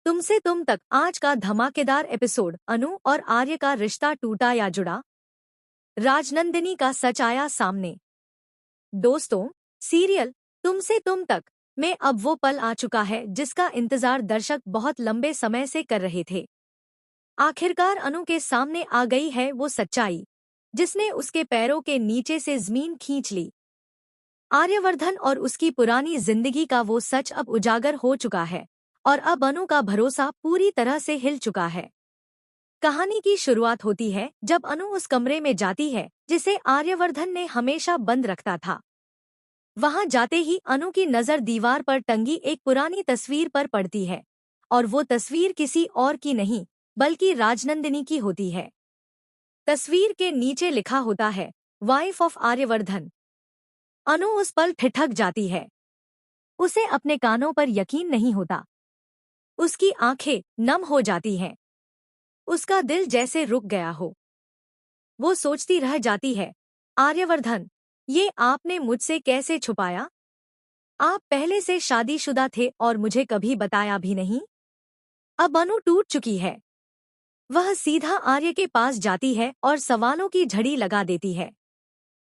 तुमसे तुम तक आज का धमाकेदार एपिसोड। अनु और आर्य का रिश्ता टूटा या जुड़ा, राजनंदिनी का सच आया सामने। दोस्तों, सीरियल तुमसे तुम तक में अब वो पल आ चुका है जिसका इंतजार दर्शक बहुत लंबे समय से कर रहे थे। आखिरकार अनु के सामने आ गई है वो सच्चाई जिसने उसके पैरों के नीचे से जमीन खींच ली। आर्यवर्धन और उसकी पुरानी जिंदगी का वो सच अब उजागर हो चुका है और अब अनु का भरोसा पूरी तरह से हिल चुका है। कहानी की शुरुआत होती है जब अनु उस कमरे में जाती है जिसे आर्यवर्धन ने हमेशा बंद रखता था। वहां जाते ही अनु की नजर दीवार पर टंगी एक पुरानी तस्वीर पर पड़ती है और वो तस्वीर किसी और की नहीं बल्कि राजनंदिनी की होती है। तस्वीर के नीचे लिखा होता है, वाइफ ऑफ आर्यवर्धन। अनु उस पल ठिठक जाती है। उसे अपने कानों पर यकीन नहीं होता। उसकी आंखें नम हो जाती हैं। उसका दिल जैसे रुक गया हो। वो सोचती रह जाती है, आर्यवर्धन, ये आपने मुझसे कैसे छुपाया? आप पहले से शादीशुदा थे और मुझे कभी बताया भी नहीं। अब अनु टूट चुकी है। वह सीधा आर्य के पास जाती है और सवालों की झड़ी लगा देती है।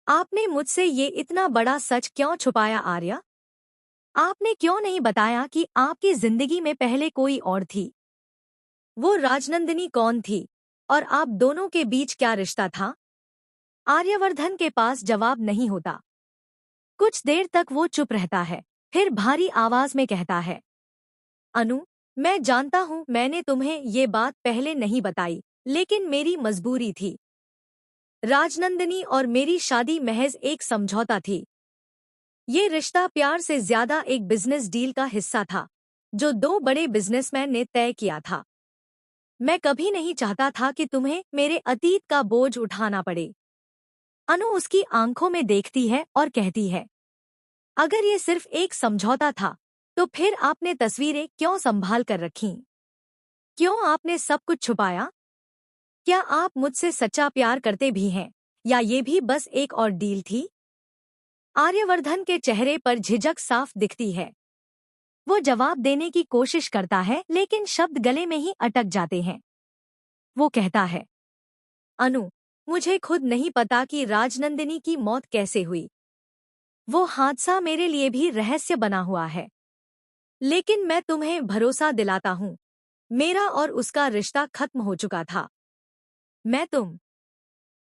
आपने मुझसे ये इतना बड़ा सच क्यों छुपाया आर्य? आपने क्यों नहीं बताया कि आपकी जिंदगी में पहले कोई और थी? वो राजनंदिनी कौन थी और आप दोनों के बीच क्या रिश्ता था? आर्यवर्धन के पास जवाब नहीं होता। कुछ देर तक वो चुप रहता है, फिर भारी आवाज में कहता है, अनु, मैं जानता हूँ मैंने तुम्हें ये बात पहले नहीं बताई, लेकिन मेरी मजबूरी थी। राजनंदिनी और मेरी शादी महज एक समझौता थी। ये रिश्ता प्यार से ज्यादा एक बिजनेस डील का हिस्सा था जो दो बड़े बिजनेसमैन ने तय किया था। मैं कभी नहीं चाहता था कि तुम्हें मेरे अतीत का बोझ उठाना पड़े। अनु उसकी आंखों में देखती है और कहती है, अगर ये सिर्फ एक समझौता था तो फिर आपने तस्वीरें क्यों संभाल कर रखीं? क्यों आपने सब कुछ छुपाया? क्या आप मुझसे सच्चा प्यार करते भी हैं या ये भी बस एक और डील थी? आर्यवर्धन के चेहरे पर झिझक साफ दिखती है। वो जवाब देने की कोशिश करता है लेकिन शब्द गले में ही अटक जाते हैं। वो कहता है, अनु, मुझे खुद नहीं पता कि राजनंदिनी की मौत कैसे हुई। वो हादसा मेरे लिए भी रहस्य बना हुआ है। लेकिन मैं तुम्हें भरोसा दिलाता हूँ, मेरा और उसका रिश्ता खत्म हो चुका था। मैं तुम